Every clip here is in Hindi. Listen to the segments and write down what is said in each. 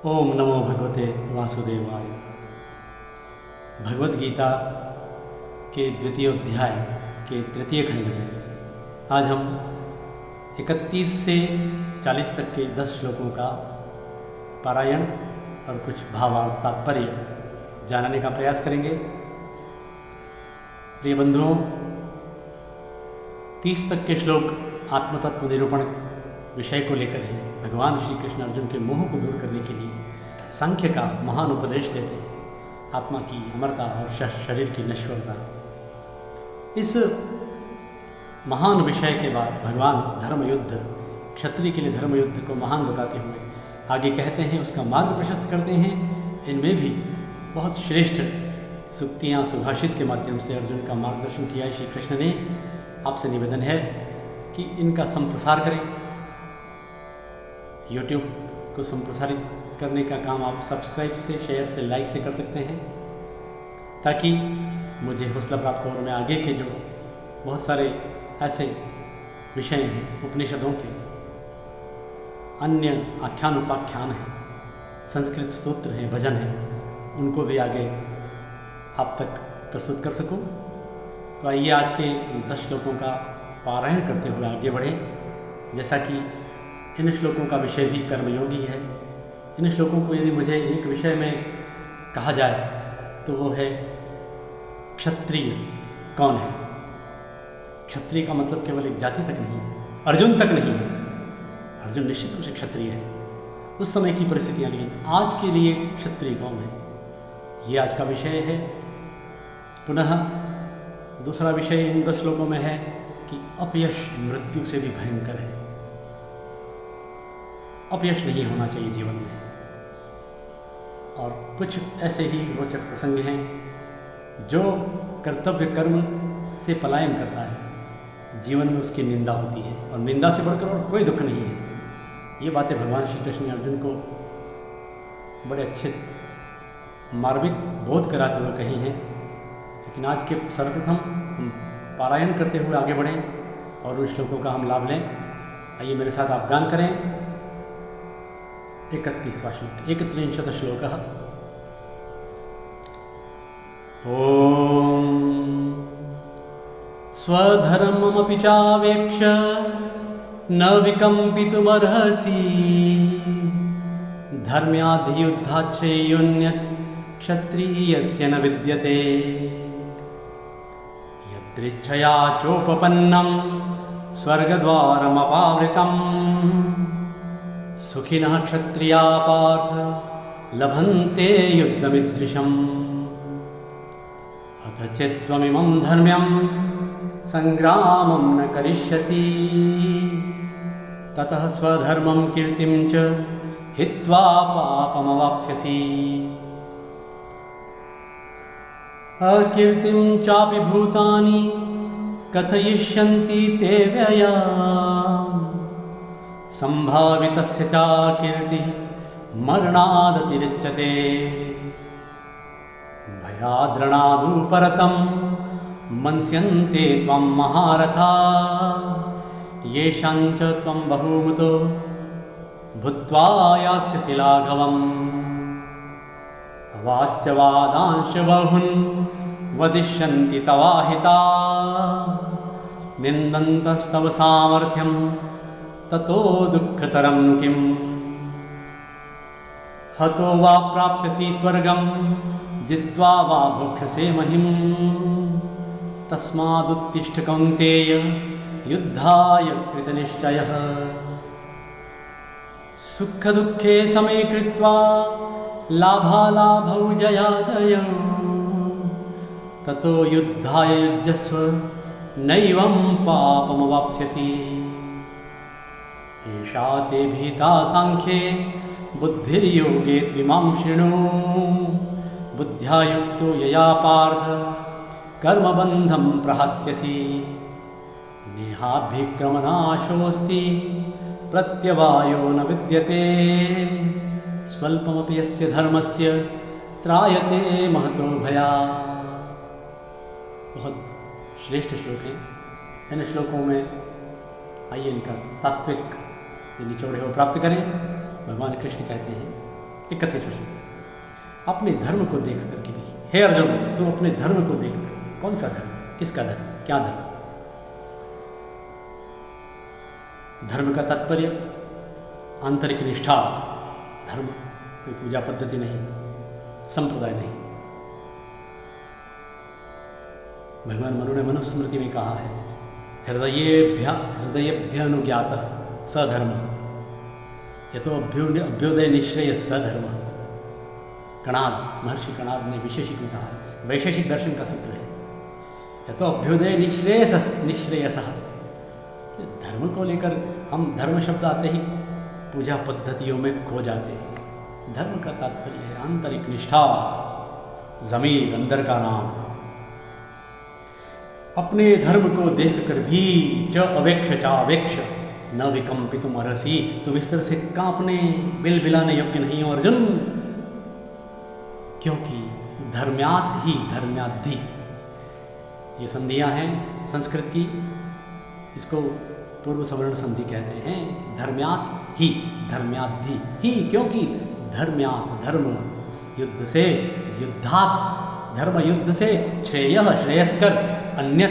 ओम नमो भगवते वासुदेवाय। भगवद गीता के द्वितीय अध्याय के तृतीय खंड में आज हम 31 से 40 तक के 10 श्लोकों का पारायण और कुछ भावार्थ तात्पर्य जानने का प्रयास करेंगे। प्रिय बंधुओं, 30 तक के श्लोक आत्मतत्व निरूपण विषय को लेकर है। भगवान श्री कृष्ण अर्जुन के मोह को दूर करने के लिए सांख्य का महान उपदेश देते हैं, आत्मा की अमरता और शरीर की नश्वरता। इस महान विषय के बाद भगवान धर्म युद्ध, क्षत्रिय के लिए धर्म युद्ध को महान बताते हुए आगे कहते हैं, उसका मार्ग प्रशस्त करते हैं। इनमें भी बहुत श्रेष्ठ सूक्तियाँ सुभाषित के माध्यम से अर्जुन का मार्गदर्शन किया श्री कृष्ण ने। आपसे निवेदन है कि इनका संप्रसार करें। YouTube को संप्रसारित करने का काम आप सब्सक्राइब से, शेयर से, लाइक से कर सकते हैं, ताकि मुझे हौसला प्राप्त हो और मैं आगे के जो बहुत सारे ऐसे विषय हैं, उपनिषदों के अन्य आख्यान उपाख्यान हैं, संस्कृत स्तोत्र हैं, भजन हैं, उनको भी आगे आप तक प्रस्तुत कर सकूं। तो आइए आज के 10 श्लोकों का पारायण करते हुए आगे बढ़ें। जैसा कि इन श्लोकों का विषय भी कर्मयोगी है, इन श्लोकों को यदि मुझे एक विषय में कहा जाए तो वो है क्षत्रिय कौन है। क्षत्रिय का मतलब केवल एक जाति तक नहीं है, अर्जुन तक नहीं है। अर्जुन निश्चित रूप से क्षत्रिय है उस समय की परिस्थितियाँ, लेकिन आज के लिए क्षत्रिय कौन है, ये आज का विषय है। पुनः दूसरा विषय इन 10 श्लोकों में है कि अपयश मृत्यु से भी भयंकर है। अपयश नहीं होना चाहिए जीवन में। और कुछ ऐसे ही रोचक प्रसंग हैं, जो कर्तव्य कर्म से पलायन करता है, जीवन में उसकी निंदा होती है, और निंदा से बढ़कर और कोई दुख नहीं है। ये बातें भगवान श्री कृष्ण ने अर्जुन को बड़े अच्छे मार्मिक बोध कराते हुए कही हैं। लेकिन आज के सर्वप्रथम हम पारायण करते हुए आगे बढ़ें और उन श्लोकों का हम लाभ लें। आइए मेरे साथ आप गान करें। 31वां श्लोक, 31 श्लोकः। ओम स्वधर्ममपि चावेक्ष न विकम्पितुमर्हसि धर्म्याधियुद्धाच्चैयोन्यत् क्षत्रियस्य न विद्यते यदृच्छया चोपपन्नं स्वर्गद्वारमपावृतम् सुखिनः क्षत्रिया पार्थ लभन्ते युद्धमिदृशम् अथ चेत्त्वमिमं धर्म्यं संग्रामं न करिष्यसि ततः स्वधर्मं कीर्तिं च हित्वा पापमवाप्स्यसि अकीर्तिं चापि भूतानि कथयिष्यन्ति ते व्ययाम् संभावितस्य च कीर्तिः मरणादतिरिच्यते भयाद्रणादुपरतं मन्स्यन्ते त्वं महारथा येषां च त्वं बहुमतो भूत्वा यास्यसि लाघवम् अवाच्यवादांश बहुन् वदिष्यन्ति तवाहिता निन्दन्तस्तव सामर्थ्यं ततो दुःखतरं नु किम् हतो वा प्राप्स्यसि स्वर्गं जित्वा वा भोक्ष्यसे महिम् तस्मादुत्तिष्ठ कौन्तेय युद्धाय कृतनिश्चयः सुखदुःखे समे कृत्वा लाभालाभौ जयाजयौ ततो युद्धाय युज्यस्व नैवं पापमवाप्स्यसि एषा ते भीता सांख्ये बुद्धिर्योगे त्विमां शृणु बुद्ध्या युक्तो यया पार्थ कर्मबन्धं प्रहस्यसि नेहाभिक्रमनाशोऽस्ति प्रत्यवायो न विद्यते स्वल्पमपि यस्य धर्मस्य त्रायते महतो भयात्। बहुत श्रेष्ठ श्लोक हैं। इन श्लोकों में आइए इनका तात्विक जो निचोड़ है वो प्राप्त करें। भगवान कृष्ण कहते हैं 31वां श्लोक। अपने धर्म को देख करके भी, हे अर्जुन तुम अपने धर्म को देख कर, कौन सा धर्म, किसका धर्म, क्या धर्म? धर्म का तात्पर्य आंतरिक निष्ठा, धर्म कोई पूजा पद्धति नहीं, संप्रदाय नहीं। भगवान मनु ने मनुस्मृति में कहा है, हृदयेभ्य अनुज्ञात सधर्म यतो अभ्युदय निश्चय सधर्म। कणाद, महर्षि कणाद ने विशेषिक में कहा है, वैशेषिक दर्शन का सूत्र है, यतो अभ्युदय निश्रेयस। धर्म को लेकर हम धर्म शब्द आते ही पूजा पद्धतियों में खो जाते हैं। धर्म का तात्पर्य है आंतरिक निष्ठा, ज़मीर, अंदर का नाम। अपने धर्म को देखकर भी च अवेक्ष चावेक्ष न विकम्पितुम अर्हसि, तुम इस तरह से कांपने बिलबिलाने योग्य नहीं हो अर्जुन, क्योंकि धर्म्यात् ही धर्म्याद्धि, ये संधियां हैं संस्कृत की, इसको पूर्व सवर्ण संधि कहते हैं। धर्म्यात् ही धर्म्याद्धि ही, क्योंकि धर्म्यात् धर्म युद्ध से, युद्धात् धर्म युद्ध से, श्रेयः श्रेयस्कर, अन्य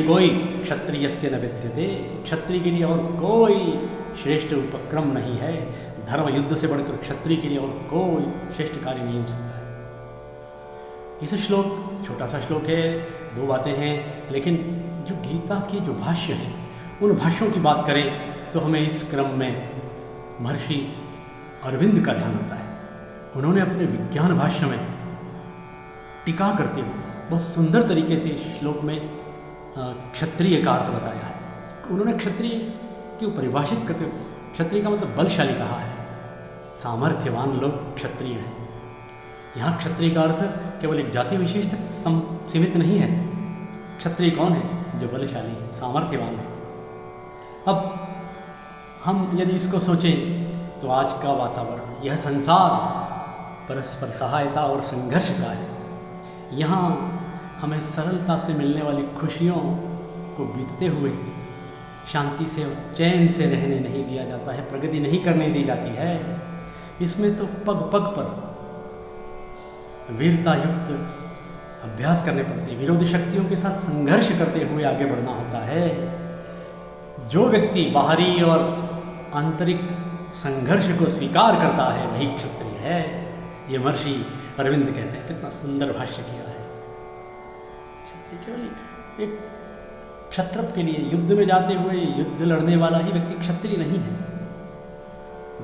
कोई क्षत्रियस्य न विद्यते, क्षत्रिय के लिए और कोई श्रेष्ठ उपक्रम नहीं है। धर्म युद्ध से बढ़कर क्षत्रिय के लिए और कोई श्रेष्ठ कार्य नहीं हो सकता है। इस श्लोक, छोटा सा श्लोक है, 2 बातें हैं, लेकिन जो गीता के जो भाष्य हैं उन भाष्यों की बात करें तो हमें इस क्रम में महर्षि अरविंद का ध्यान आता है। उन्होंने अपने विज्ञान भाष्य में टीका करते हुए बहुत सुंदर तरीके से इस श्लोक में क्षत्रिय का अर्थ बताया है। उन्होंने क्षत्रिय को परिभाषित करके, क्षत्रिय का मतलब बलशाली कहा है, सामर्थ्यवान लोग क्षत्रिय हैं। यहाँ क्षत्रिय का अर्थ केवल एक जाति विशेष तक सीमित नहीं है। क्षत्रिय कौन है? जो बलशाली है, सामर्थ्यवान है। अब हम यदि इसको सोचें तो आज का वातावरण, यह संसार परस्पर सहायता और संघर्ष का है। यहाँ हमें सरलता से मिलने वाली खुशियों को बीतते हुए शांति से और चैन से रहने नहीं दिया जाता है, प्रगति नहीं करने दी जाती है। इसमें तो पग पग पर वीरता युक्त अभ्यास करने पड़ते हैं, विरोधी शक्तियों के साथ संघर्ष करते हुए आगे बढ़ना होता है। जो व्यक्ति बाहरी और आंतरिक संघर्ष को स्वीकार करता है वही क्षत्रिय है। ये महर्षि अरविंद कहते हैं, कितना सुंदर भाष्य किया है। क्षत्रिय केवल एक क्षत्रप के लिए युद्ध में जाते हुए युद्ध लड़ने वाला ही व्यक्ति क्षत्रिय नहीं है।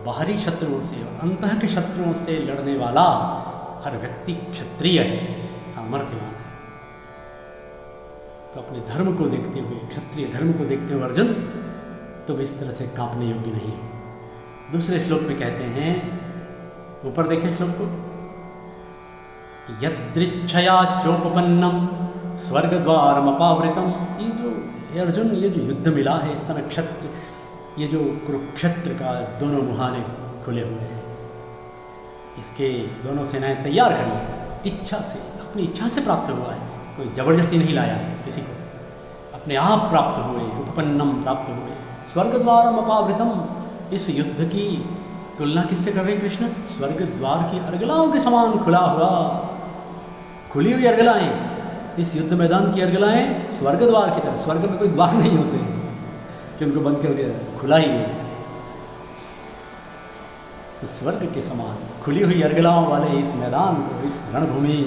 बाहरी शत्रुओं से और अंतः के शत्रुओं से लड़ने वाला हर व्यक्ति क्षत्रिय है, सामर्थ्यवान है। तो अपने धर्म को देखते हुए, क्षत्रिय धर्म को देखते हुए अर्जुन तुम इस तरह से कांपने योग्य नहीं हो। दूसरे श्लोक में कहते हैं, ऊपर देखें श्लोक को, यदृच्छया चोपपन्नम स्वर्गद्वारमपावृतम। ये जो अर्जुन, ये जो युद्ध मिला है इस समय क्षत्र, ये जो कुरुक्षेत्र का दोनों मुहाने खुले हुए हैं, इसके दोनों सेनाएं तैयार खड़ी हैं, इच्छा से, अपनी इच्छा से प्राप्त हुआ है, कोई जबरदस्ती नहीं लाया है किसी को, अपने आप प्राप्त हुए, उपपन्नम प्राप्त हुए। स्वर्गद्वारम अपावृतम, इस युद्ध की तुलना किससे कर रहे कृष्ण? स्वर्ग द्वार की अर्गलाओं के समान खुला हुआ, खुली हुई अर्गलाएं, इस युद्ध मैदान की अर्गलाएं स्वर्ग द्वार की तरह। स्वर्ग में कोई द्वार नहीं होते हैं कि उनको बंद कर दिया, खुला ही है। तो स्वर्ग के समान खुली हुई अर्गलाओं वाले इस मैदान को, इस रणभूमि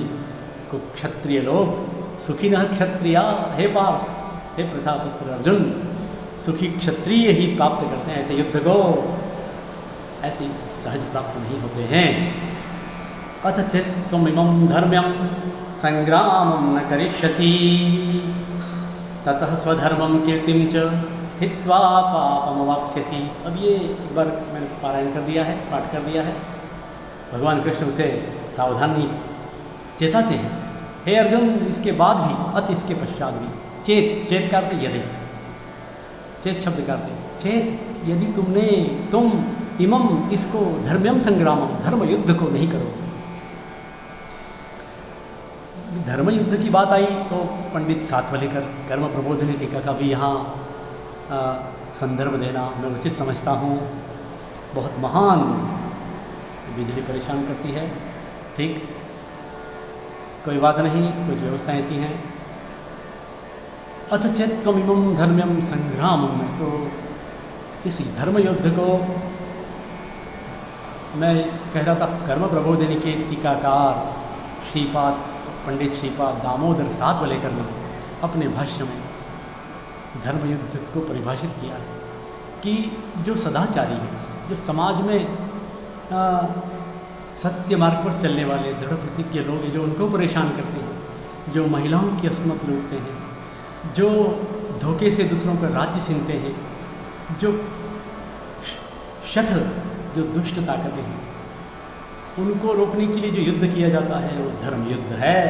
को क्षत्रिय लोग सुखिनः क्षत्रिया, हे पार्थ, हे प्रथापुत्र अर्जुन, सुखी क्षत्रिय ही प्राप्त करते हैं। ऐसे युद्ध को ऐसे सहज प्राप्त नहीं होते हैं। अथचेत् त्वमिमं धर्म्यं संग्रामं न करिष्यसि ततः स्वधर्मं कीर्तिं च हित्वा पापमवाप्स्यसि। अब ये एक बार मैंने पारायण कर दिया है, पाठ कर दिया है। भगवान कृष्ण उसे सावधानी चेताते हैं, हे अर्जुन, इसके बाद भी, अत इसके पश्चात भी, चेत, चेत का अर्थ यदि, चेत शब्द का अर्थ चेत, यदि तुम इमम, इसको धर्म्यम संग्रामम, धर्म युद्ध को नहीं करो। धर्म युद्ध की बात आई तो पंडित सातवलेकर कर्म प्रबोधिनी टीका का भी यहाँ संदर्भ देना मैं उचित समझता हूँ। बहुत महान बिजली परेशान करती है, ठीक, कोई बात नहीं, कुछ व्यवस्थाएं ऐसी हैं। अथ चेत् त्वमिमं धर्म्यं संग्रामं में, तो इस धर्म युद्ध को मैं कह रहा था कर्म प्रबोधिनी के टीकाकार श्रीपाद पंडित श्रीपाद दामोदर सातवलेकर ने अपने भाष्य में धर्म युद्ध को परिभाषित किया है कि जो सदाचारी है, जो समाज में सत्य मार्ग पर चलने वाले दृढ़ प्रतिज्ञ लोग हैं, जो उनको परेशान करते हैं, जो महिलाओं की अस्मत लूटते हैं, जो धोखे से दूसरों का राज्य छीनते हैं, जो शठ, जो दुष्ट ताकतें हैं, उनको रोकने के लिए जो युद्ध किया जाता है वो धर्म युद्ध है।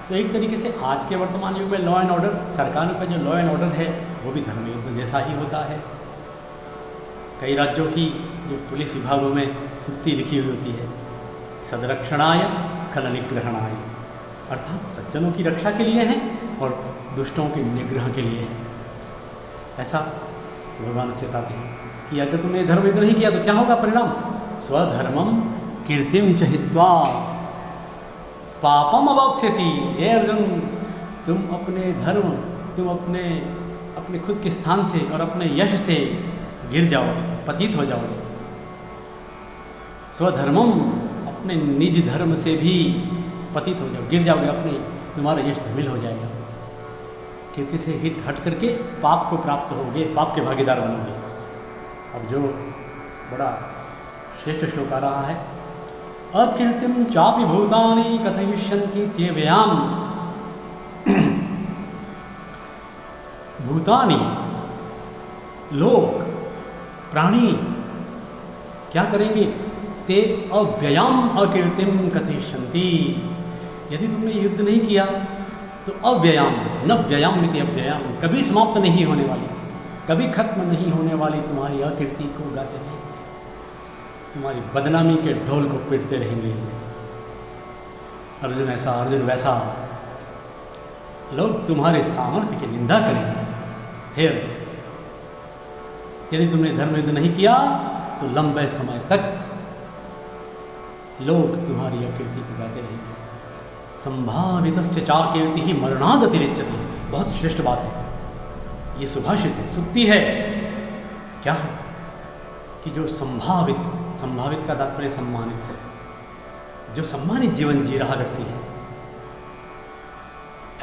तो एक तरीके से आज के वर्तमान युग में लॉ एंड ऑर्डर, सरकार का जो लॉ एंड ऑर्डर है वो भी धर्म युद्ध जैसा ही होता है। कई राज्यों की जो पुलिस विभागों में उक्ति लिखी हुई होती है, सदरक्षणाय खल निग्रहणाय, अर्थात सज्जनों की रक्षा के लिए है और दुष्टों के निग्रह के लिए है। ऐसा भगवान चेताते हैं कि अगर तुमने धर्म युद्ध नहीं किया तो क्या होगा परिणाम? स्वधर्मम कीर्तिम च हित्वा पापम अवाप्स्यसि। हे अर्जुन, तुम अपने धर्म, तुम अपने खुद के स्थान से और अपने यश से गिर जाओगे, पतित हो जाओगे। स्वधर्मम, अपने निज धर्म से भी पतित हो जाओगे, गिर जाओगे, तुम्हारा यश धूमिल हो जाएगा। कीर्ति से हिट हट करके पाप को प्राप्त होगे, पाप के भागीदार बनोगे। अब जो बड़ा श्रेष्ठ श्लोक आ रहा है, अकीर्तिम चापि भूतानि कथयिष्यन्ति त्यव्ययाम। भूतानि, लोग, प्राणी क्या करेंगे? ते अव्ययाम अकीर्तिम कथयिष्यन्ति। यदि तुमने युद्ध नहीं किया तो अव्ययाम, न व्ययाम में अव्ययाम, कभी समाप्त नहीं होने वाली, कभी खत्म नहीं होने वाली तुम्हारी अकीर्ति को गाते रहेंगे, तुम्हारी बदनामी के ढोल को पीटते रहेंगे। अर्जुन ऐसा, अर्जुन वैसा, लोग तुम्हारे सामर्थ्य की निंदा करेंगे। हे अर्जुन, यदि तुमने धर्म युद्ध नहीं किया तो लंबे समय तक लोग तुम्हारी अकीर्ति को गाते रहेंगे। संभावितस्य चार कीर्ति ही मरणादतिरिच्यते। बहुत श्रेष्ठ बात है, ये सुभाषित है, सुक्ति है। क्या है कि जो संभावित का तात्पर्य सम्मानित से, जो सम्मानित जीवन जी रहा व्यक्ति है,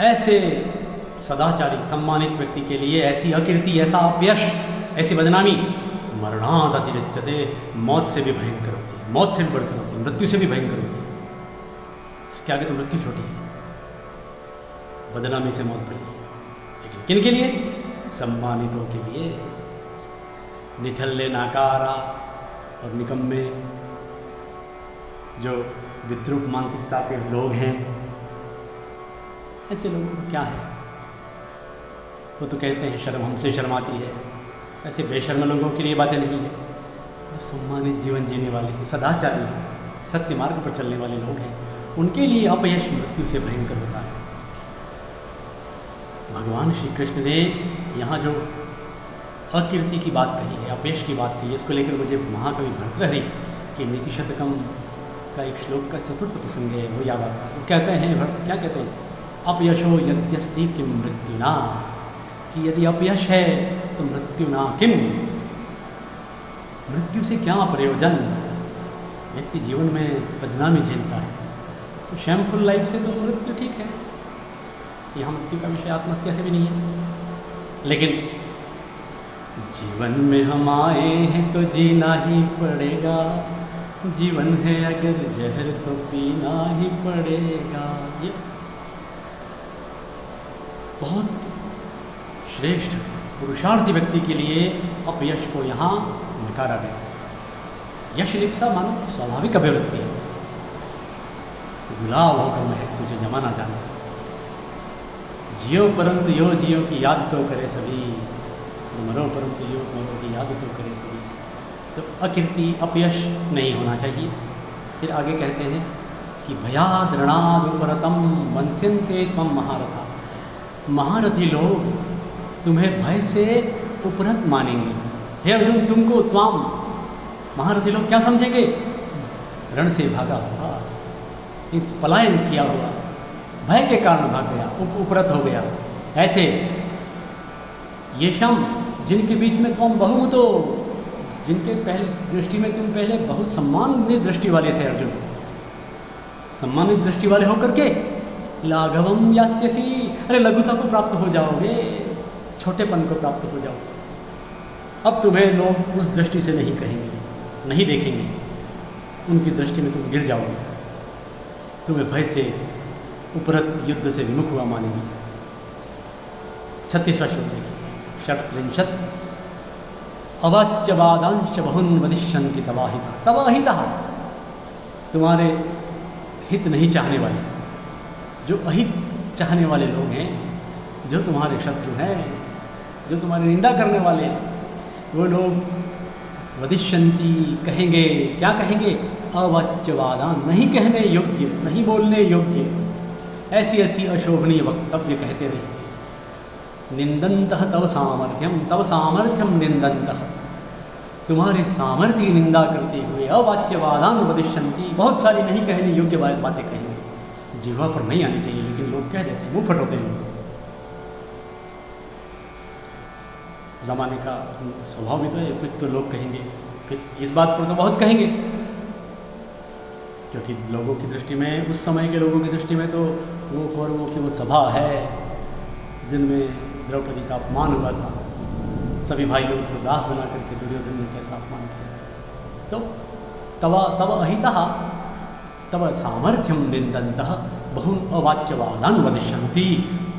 ऐसे सदाचारी सम्मानित व्यक्ति के लिए ऐसी अकीर्ति, ऐसा अपयश, ऐसी बदनामी मरणाद अतिरिच्यते, मौत से भी भयंकर होती है, मौत से भी बढ़कर होती है, मृत्यु से भी भयंकर होती है। इसके आगे तो मृत्यु छोटी है, बदनामी से मौत बड़ी है। लेकिन किन के लिए? सम्मानितों के लिए। निठल्ले, नाकारा और निकम्मे, जो विद्रूप मानसिकता के लोग हैं, ऐसे लोगों को क्या है? वो तो कहते हैं शर्म हमसे शर्माती है। ऐसे बेशर्म लोगों के लिए बातें नहीं है। जो सम्मानित जीवन जीने वाले हैं, सदाचारी हैं, सत्य मार्ग पर चलने वाले लोग हैं, उनके लिए अपयश मृत्यु से भयंकर होता है। भगवान श्री कृष्ण ने यहाँ जो अकीर्ति की बात कही है, अपयश की बात कही है, इसको लेकर मुझे महाकवि भर्तृहरि की नीति शतकम का एक श्लोक का चतुर्थ प्रसंग है, वो याद आता है। वो कहते हैं, क्या कहते हैं? अपयशो यद्यस्ति किम मृत्युना, कि यदि अपयश है तो मृत्युना किम, मृत्यु से क्या प्रयोजन? व्यक्ति जीवन में बदनामी झेलता है, तो शैमफुल लाइफ से तो मृत्यु ठीक है, यहाँ मृत्यु का विषय आत्महत्या से भी नहीं है। लेकिन जीवन में हम आए हैं तो जीना ही पड़ेगा, जीवन है अगर जहर तो पीना ही पड़ेगा। ये बहुत श्रेष्ठ पुरुषार्थी व्यक्ति के लिए अपयश को यहाँ नकारा गया है। यश लिप्सा मानो स्वाभाविक अभिवृत्ति है। गुलाब होकर महक तुझे जमाना जाना, जियो परंतु यो जियो की याद तो करे सभी, मरो परंतु यो मरो की याद तो करे सभी। तो अकीर्ति, अपयश नहीं होना चाहिए। फिर आगे कहते हैं कि भयाद ऋणाद उपरतम वंस्यन्ते त्वं महारथा। महारथी लोग तुम्हें भय से उपरत मानेंगे। हे अर्जुन, तुमको त्वाम महारथी लोग क्या समझेंगे? रण से भागा हुआ, इस पलायन किया हुआ, भय के कारण भाग गया, उपरत हो गया। ऐसे ये शम जिनके बीच में तुम बहुत हो, जिनके पहले दृष्टि में तुम पहले बहुत सम्मानित दृष्टि वाले थे अर्जुन, सम्मानित दृष्टि वाले होकर के लाघवम यास्यसी, अरे लघुता को प्राप्त हो जाओगे, छोटेपन को प्राप्त हो जाओगे। अब तुम्हें लोग उस दृष्टि से नहीं कहेंगे, नहीं देखेंगे, उनकी दृष्टि में तुम गिर जाओगे, तुम्हें भय से उपरत युद्ध से विमुख हुआ मानेंगे। 36वां श्लोक देखिए, षट्त्रिंशत् अवाच्यवादांश बहुन वदिष्यन्ति तवाहिता, तवाहिता तुम्हारे हित नहीं चाहने वाले, जो अहित चाहने वाले लोग हैं, जो तुम्हारे शत्रु हैं, जो तुम्हारी निंदा करने वाले, वो लोग वदिष्यन्ति कहेंगे, क्या कहेंगे? अवाच्यवादान, नहीं कहने योग्य, नहीं बोलने योग्य ऐसी ऐसी अशोभनीय वक्तव्य कहते रहे। निंदन्तः तव सामर्थ्यम, तव सामर्थ्यम निंदन्तः, तुम्हारे सामर्थ्य की निंदा करते हुए अवाच्यवादान वदिष्यन्ति, बहुत सारी नहीं कहने योग्य बातें कहेंगे। जिह्वा पर नहीं आनी चाहिए, लेकिन लोग कह देते हैं, मुंह फटोते हैं। ज़माने का स्वभाव भी तो है, कुछ तो लोग कहेंगे, फिर इस बात पर तो बहुत कहेंगे, क्योंकि लोगों की दृष्टि में, उस समय के लोगों की दृष्टि में तो वो कौरवों की वो सभा है जिनमें द्रौपदी का अपमान हुआ था, सभी भाइयों को दास बना करके दुर्योधन ने कैसा अपमान किया। तो तव अहितः तव सामर्थ्यम निंदन्तः बहुन अवाच्यवादान वदिष्यन्ति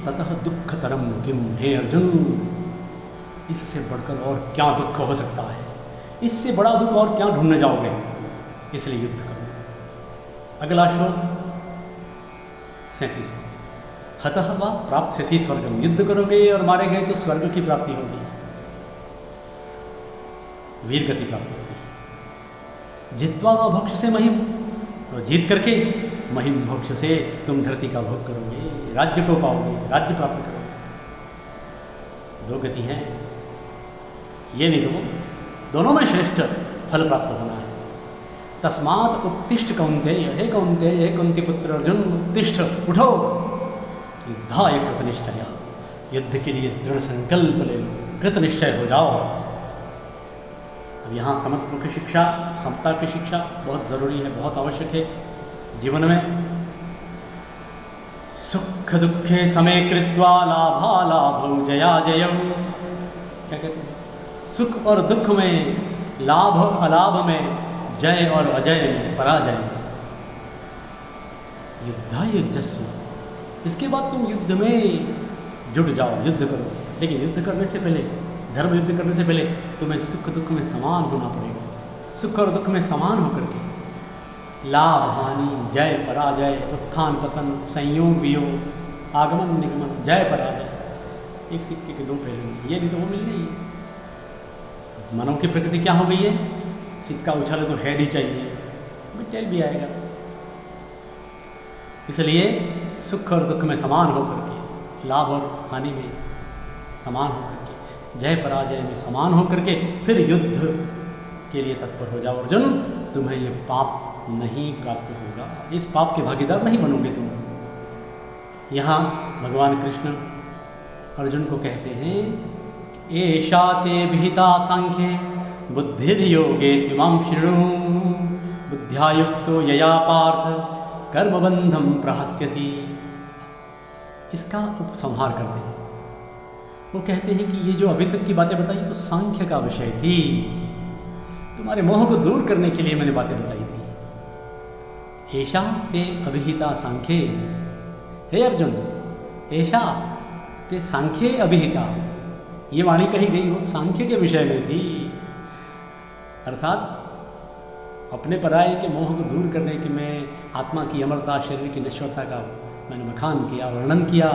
ततः दुःखतरम किम, हे अर्जुन इससे बढ़कर और क्या दुख हो सकता है, इससे बड़ा दुख और क्या ढूंढने जाओगे, इसलिए युद्ध करो। अगला श्लोक 37, हतः वा प्राप्स्यसि स्वर्गम, युद्ध करोगे और मारे गए तो स्वर्ग की प्राप्ति होगी, वीर गति प्राप्त होगी। जित्वा वा भोक्ष से महिम, तो जीत करके महिम भोक्ष से तुम धरती का भोग करोगे, राज्य को पाओगे, राज्य प्राप्त करोगे। दो गति हैं, ये नहीं दो, दोनों में श्रेष्ठ फल प्राप्त होना है। तस्मात् उत्तिष्ठ कौन्तेय, हे कौन्तेय, हे कुंती पुत्र अर्जुन, उत्तिष्ठ, उठो, युद्धाय कृतनिश्चय, युद्ध के लिए दृढ़ संकल्प ले लो, कृतनिश्चय हो जाओ। अब यहाँ समत्व की शिक्षा, समता की शिक्षा बहुत ज़रूरी है, बहुत आवश्यक है जीवन में। सुख दुखे समे कृत्वा लाभालाभौ जया जयौ, क्या कहते हैं? सुख और दुख में, लाभ अलाभ में, जय और अजय में, पराजय में। युद्धाय युज्यस्व, इसके बाद तुम युद्ध में जुट जाओ, युद्ध करो। लेकिन युद्ध करने से पहले, धर्म युद्ध करने से पहले तुम्हें सुख दुख में समान होना पड़ेगा। सुख और दुख में समान होकर के लाभ हानि, जय पराजय, उत्थान पतन, संयोग वियोग, आगमन निगमन, जय पराजय, एक सिक्के के दो पहलू हैं, ये नहीं तो वो मिल रही है। मनों की प्रकृति क्या हो गई है? सिक्का उछाले तो हेड ही चाहिए, टेल भी आएगा। इसलिए सुख और दुख में समान होकर के, लाभ और हानि में समान होकर के, जय पराजय में समान होकर के फिर युद्ध के लिए तत्पर हो जाओ। अर्जुन, तुम्हें ये पाप नहीं प्राप्त होगा, इस पाप के भागीदार नहीं बनोगे तुम। यहाँ भगवान कृष्ण अर्जुन को कहते हैं, एषा ते विहिता सांख्ये बुद्धिर्योगे त्विमां शृणु, बुद्ध्या युक्तो यया पार्थ कर्मबंधम प्रहस्यसि। इसका उपसंहार करते हैं। वो कहते हैं कि ये जो अभी तक की बातें बताई तो सांख्य का विषय थी, तुम्हारे मोह को दूर करने के लिए मैंने बातें बताई थी। ऐशा ते अभिहिता सांख्ये, हे अर्जुन, ऐशा ते सांख्ये अभिहिता, ये वाणी कही गई वो सांख्य के विषय में थी। अर्थात अपने पराये के मोह को दूर करने के में आत्मा की अमरता, शरीर की नश्वरता का मैंने बखान किया, वर्णन किया,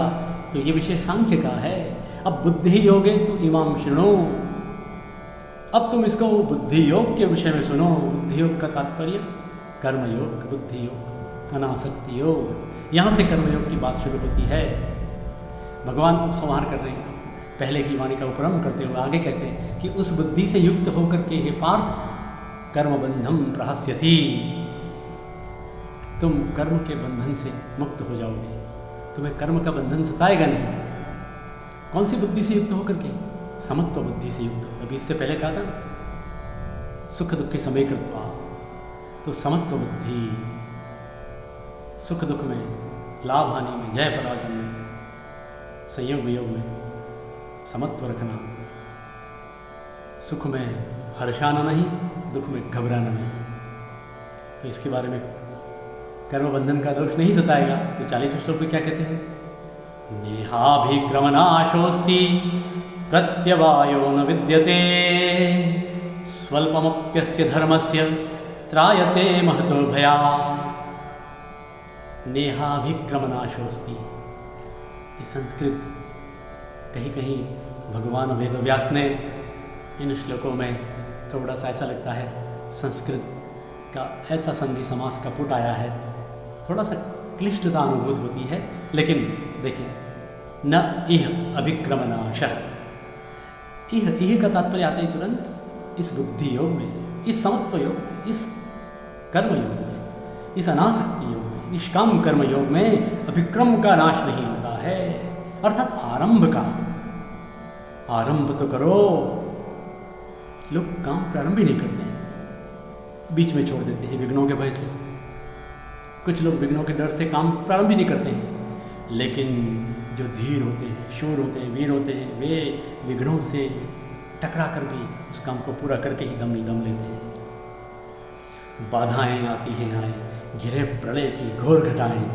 तो ये विषय सांख्य का है। अब बुद्धि योगे तो इमाम शृणो, अब तुम इसको बुद्धि योग के विषय में सुनो। बुद्धि योग का तात्पर्य कर्मयोग, बुद्धि योग, अनासक्ति योग, यहाँ से कर्मयोग की बात शुरू होती है। भगवान उपसंहार कर रहे हैं, पहले की वाणी का उपरम करते हुए आगे कहते हैं कि उस बुद्धि से युक्त होकर के हे पार्थ कर्मबंधम प्रहस्यसि, तुम कर्म के बंधन से मुक्त हो जाओगे, तुम्हें कर्म का बंधन सताएगा नहीं। कौन सी बुद्धि से युक्त होकर के? समत्व बुद्धि से युक्त। अभी इससे पहले कहा था सुख दुख के समय कृत्वा, तो समत्व बुद्धि, सुख दुख में, लाभ हानि में, जय पराजय में, संयोग वियोग में समत्व रखना, सुख में हर्षाना नहीं, दुख में घबराना नहीं। तो इसके बारे में कर्म बंधन का दोष नहीं सताएगा। तो 40वें श्लोक में क्या कहते हैं? नेहाभिक्रमनाशोऽस्ति प्रत्यवायो न विद्यते स्वल्पमप्यस्य धर्मस्य त्रायते महतो भयात्। नेहाभिक्रमनाशोऽस्ति, ये संस्कृत कहीं कहीं भगवान वेदव्यास ने इन श्लोकों में थोड़ा सा ऐसा लगता है संस्कृत का ऐसा संधि समास का पुट आया है, थोड़ा सा क्लिष्टता अनुभूत होती है। लेकिन देखिए, न इह अभिक्रमनाशः, इह का तात्पर्य आता है तुरंत इस बुद्धि योग में, इस समत्व योग में, इस कर्म योग में, इस अनासक्ति योग में, निष्काम कर्म योग में अभिक्रम का नाश नहीं होता है। अर्थात आरंभ का, आरंभ तो करो। लोग काम प्रारंभ ही नहीं करते हैं, बीच में छोड़ देते हैं विघ्नों के भय से। कुछ लोग विघ्नों के डर से काम प्रारंभ ही नहीं करते हैं। लेकिन जो धीर होते हैं, शूर होते हैं, वीर होते हैं, वे विघ्नों से टकरा कर भी उस काम को पूरा करके ही दम लेते हैं। बाधाएं आती हैं आए, घिरे प्रलय की घोर घटाएं।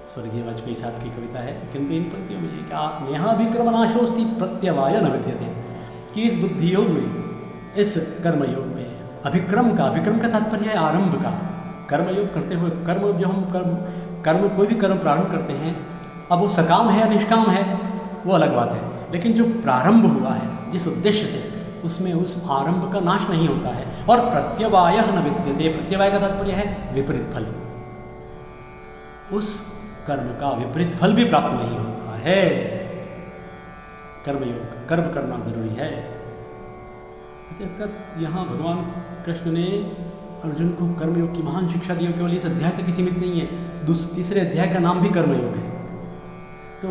स्वर्गीय वाजपेयी साहब की कविता है, किंतु इन पंक्तियों में क्या नेहाभिक्रमनाशोऽस्ति प्रत्यवायो न विद्यते, कि इस बुद्धि योग में, इस कर्म योग में अभिक्रम का, अभिक्रम का तात्पर्य है आरंभ का। कर्म योग करते हुए, कर्म जो हम कर्म कोई भी कर्म प्रारंभ करते हैं, अब वो सकाम है या निष्काम है वो अलग बात है, लेकिन जो प्रारंभ हुआ है जिस उद्देश्य से, उसमें उस आरंभ का नाश नहीं होता है। और प्रत्यवायः न विद्यते, प्रत्यवाय का तात्पर्य है विपरीत फल। उस कर्म का विपरीत फल भी प्राप्त नहीं होता है। कर्मयोग, कर्म करना जरूरी है। यहाँ भगवान कृष्ण ने अर्जुन को कर्मयोग की महान शिक्षा दी। केवल इस अध्याय तक ही सीमित नहीं है, तीसरे अध्याय का नाम भी कर्मयोग है। तो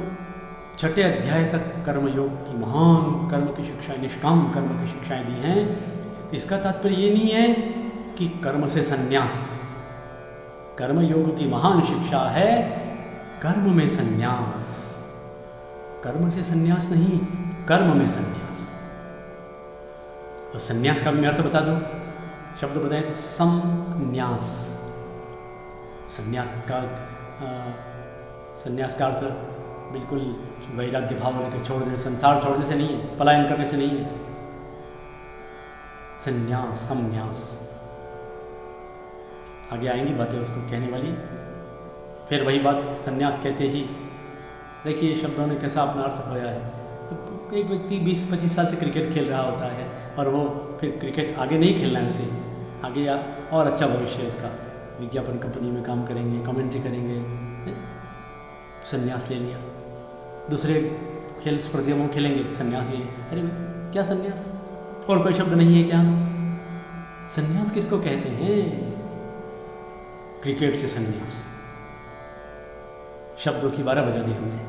छठे अध्याय तक कर्मयोग की महान कर्म की शिक्षाएं, निष्काम कर्म की शिक्षाएं दी हैं। इसका तात्पर्य ये नहीं है कि कर्म से संन्यास। कर्मयोग की महान शिक्षा है कर्म में संन्यास, कर्म से संन्यास नहीं, कर्म में संन्यास। और संन्यास का भी मैं अर्थ बता दूं, शब्द बताए तो संन्यास। संन्यास का अर्थ बिल्कुल वैराग्य भाव लेकर छोड़ देने, संसार छोड़ने से नहीं है, पलायन करने से नहीं है। संन्यास, संन्यास, आगे आएंगी बातें उसको कहने वाली। फिर वही बात, संन्यास कहते ही देखिए शब्दों ने कैसा अपना अर्थ खोया है। एक व्यक्ति 20-25 साल से क्रिकेट खेल रहा होता है और वो फिर क्रिकेट आगे नहीं खेलना है उसे, आगे और अच्छा भविष्य है उसका, विज्ञापन कंपनी में काम करेंगे, कमेंट्री करेंगे, संन्यास ले लिया। दूसरे खेल स्पर्धियों में खेलेंगे, संन्यास ले लिया। अरे क्या संन्यास, और कोई शब्द नहीं है क्या? संन्यास किसको कहते हैं? क्रिकेट से संन्यास, शब्दों की 12 बजा दी हमने।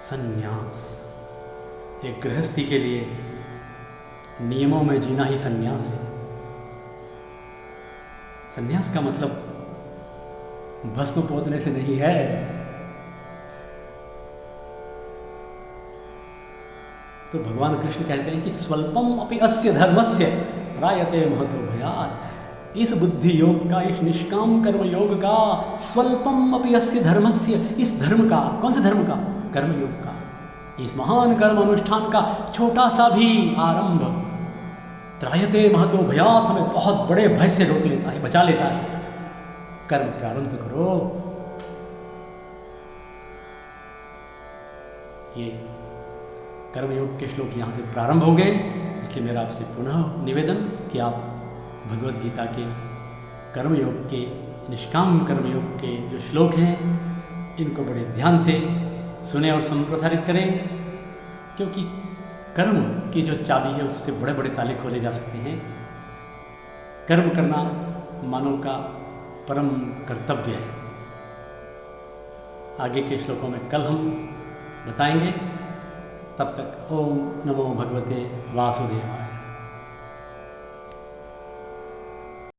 संन्यास एक गृहस्थी के लिए नियमों में जीना ही संन्यास है। संन्यास का मतलब भस्म पोतने से नहीं है। तो भगवान कृष्ण कहते हैं कि स्वल्पम अपि अस्य धर्मस्य त्रायते महतो भयात्। इस बुद्धि योग का, इस निष्काम कर्म योग का, स्वल्पम अपि अस्य धर्मस्य, इस धर्म का, कौन से धर्म का? कर्म योग का, इस महान कर्म अनुष्ठान का छोटा सा भी आरंभ त्रायते महतो भयात्, हमें बहुत बड़े भय से रोक लेता है, बचा लेता है। कर्म प्रारंभ करो। ये कर्मयोग के श्लोक यहाँ से प्रारंभ होंगे, इसलिए मेरा आपसे पुनः निवेदन कि आप भगवद गीता के कर्मयोग के, निष्काम कर्मयोग के जो श्लोक हैं, इनको बड़े ध्यान से सुने और संप्रसारित करें, क्योंकि कर्म की जो चाबी है उससे बड़े बड़े ताले खोले जा सकते हैं। कर्म करना मानव का परम कर्तव्य है। आगे के श्लोकों में कल हम बताएंगे। तब तक ओम नमो भगवते वासुदेवाय।